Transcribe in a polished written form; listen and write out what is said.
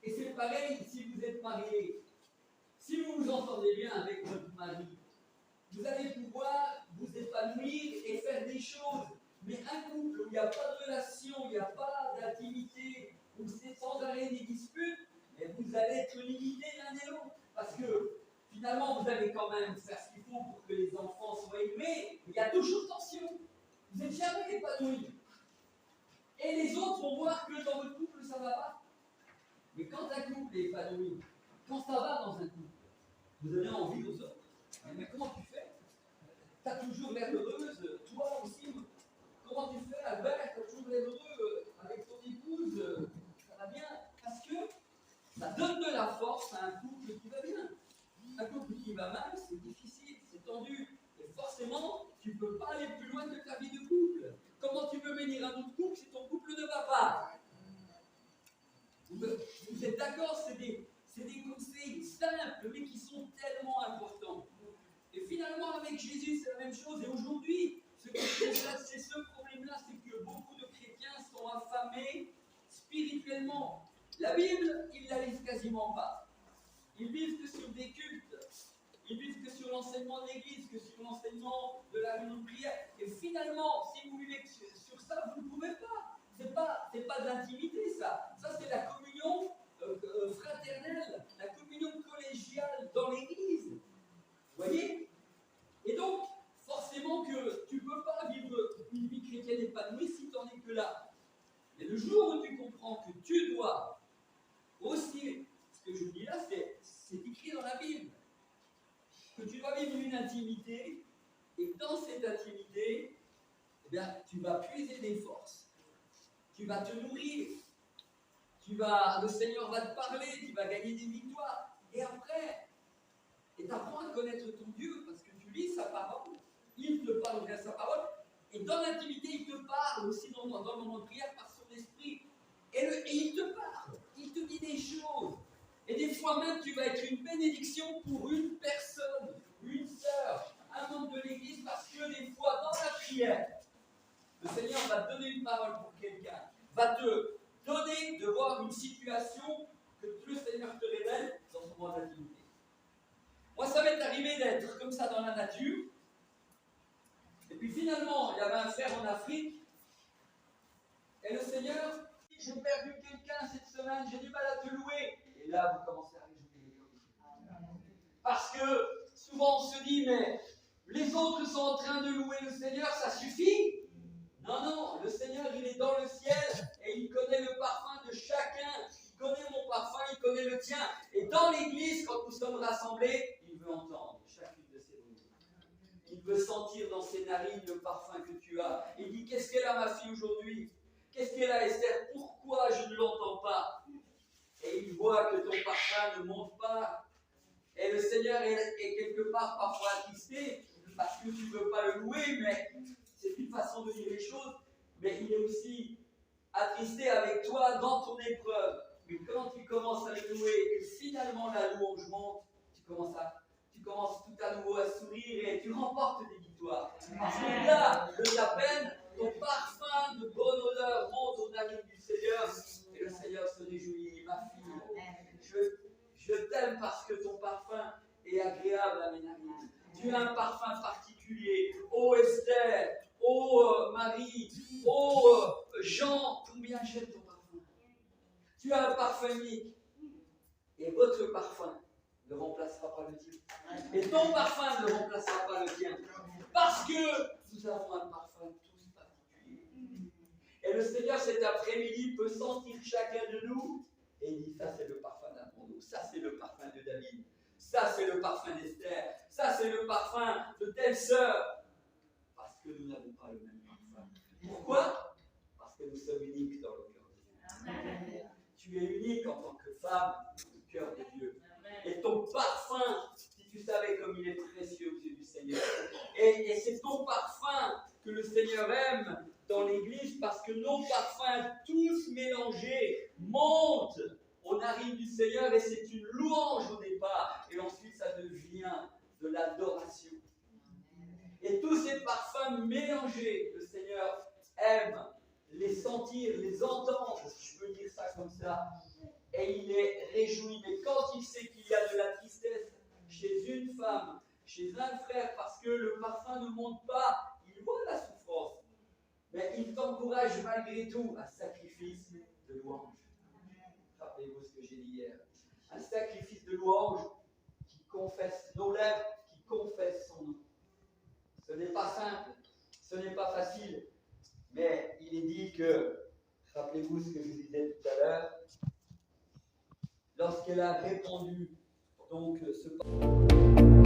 Et c'est pareil si vous êtes marié. Si vous vous entendez bien avec votre mari, vous allez pouvoir vous épanouir et faire des choses. Mais un couple où il n'y a pas de relation, il n'y a pas d'intimité, où c'est sans arrêt des disputes, et vous allez être limités l'un et l'autre. Parce que finalement, vous allez quand même faire ce qu'il faut pour que les enfants soient élevés. Il y a toujours tension. Vous n'êtes jamais épanoui. Et les autres vont voir que dans votre couple, ça ne va pas. Mais quand un couple est épanoui, quand ça va dans un couple, vous avez envie aux autres. Mais comment tu fais? Tu as toujours l'air heureuse, toi aussi. Comment tu fais, Albert? Tu as toujours l'air heureux avec ton épouse. Ça va bien. Parce que ça donne de la force à un couple qui va bien. Un couple qui va mal, c'est difficile, c'est tendu. Et forcément, tu ne peux pas aller plus loin que ta vie de couple. Comment tu peux bénir un autre couple si ton couple ne va pas? Vous êtes d'accord? C'est des conseils simples, mais qui sont tellement importants. Et finalement, avec Jésus, c'est la même chose. Et aujourd'hui, ce que je constate, c'est ce problème-là, c'est que beaucoup de chrétiens sont affamés spirituellement. La Bible, ils ne la lisent quasiment pas. Ils vivent que sur des cultes. Ils vivent que sur l'enseignement de l'Église, que sur l'enseignement de la réunion de prière. Et finalement, si vous vivez sur ça, vous ne pouvez pas. C'est pas de l'intimité, ça. Ça, c'est la communion fraternelle, la communion collégiale dans l'Église. Vous voyez? Et donc, forcément que tu ne peux pas vivre une vie chrétienne épanouie si tu n'en es que là. Mais le jour où tu comprends que tu dois aussi, ce que je dis là, c'est écrit dans la Bible, que tu dois vivre une intimité, et dans cette intimité, eh bien, tu vas puiser des forces. Tu vas te nourrir, le Seigneur va te parler, tu vas gagner des victoires. Et après, tu apprends à connaître ton Dieu parce que tu lis sa parole. Il te parle via sa parole. Et dans l'intimité, il te parle aussi dans le moment de prière par son esprit. Et il te parle, il te dit des choses. Et des fois même, tu vas être une bénédiction pour une personne, une sœur, un membre de l'Église, parce que des fois, dans la prière, le Seigneur va te donner une parole pour quelqu'un, va te donner de voir une situation que le Seigneur te révèle dans son moment d'intimité. Moi, ça m'est arrivé d'être comme ça dans la nature. Et puis finalement, il y avait un frère en Afrique. Et le Seigneur dit, j'ai perdu quelqu'un cette semaine, j'ai du mal à te louer. Et là, vous commencez à réjouir. Parce que souvent, on se dit, mais les autres sont en train de louer le Seigneur, ça suffit? Non, non, le Seigneur, il est dans le ciel et il connaît le parfum de chacun. Il connaît mon parfum, il connaît le tien. Et dans l'église, quand nous sommes rassemblés, il veut entendre chacune de ces mots. Il veut sentir dans ses narines le parfum que tu as. Il dit, qu'est-ce qu'elle a ma fille aujourd'hui? Qu'est-ce qu'elle a Esther? Pourquoi je ne l'entends pas? Et il voit que ton parfum ne monte pas. Et le Seigneur est quelque part parfois attristé parce que tu ne veux pas le louer, mais c'est une façon de dire les choses, mais il est aussi attristé avec toi dans ton épreuve. Mais quand tu commences à le louer et que finalement la louange monte, tu commences tout à nouveau à sourire et tu remportes des victoires. Parce que là, de ta peine, ton parfum de bonne odeur monte aux narines du Seigneur et le Seigneur se réjouit. Ma fille, je t'aime parce que ton parfum est agréable à mes narines. Tu as un parfum particulier. Oh Esther, oh Marie, oh Jean, combien j'aime ton parfum. Tu as un parfum unique. Et votre parfum ne remplacera pas le tien. Et ton parfum ne remplacera pas le tien. Parce que nous avons un parfum tous particulier. Et le Seigneur cet après-midi peut sentir chacun de nous. Et il dit, ça c'est le parfum d'Apollon, ça c'est le parfum de David. Ça, c'est le parfum d'Esther. Ça, c'est le parfum de telle sœur. Parce que nous n'avons pas le même parfum. Pourquoi? Parce que nous sommes uniques dans le cœur de Dieu. Tu es unique en tant que femme au cœur de Dieu. Et ton parfum, si tu savais comme il est précieux aux yeux du Seigneur. Et c'est ton parfum que le Seigneur aime dans l'Église parce que nos parfums, tous mélangés, montent aux narines du Seigneur et c'est une louange au départ et ensuite ça devient de l'adoration. Et tous ces parfums mélangés, le Seigneur aime les sentir, les entendre, si je peux dire ça comme ça, et il est réjouit, mais quand il sait qu'il y a de la tristesse chez une femme, chez un frère, parce que le parfum ne monte pas, il voit la souffrance, mais il t'encourage malgré tout à sacrifice de louange. Rappelez-vous ce que j'ai dit hier. Un sacrifice de louange qui confesse, nos lèvres qui confessent son nom. Ce n'est pas simple, ce n'est pas facile, mais il est dit que, rappelez-vous ce que je vous disais tout à l'heure, lorsqu'elle a répandu donc ce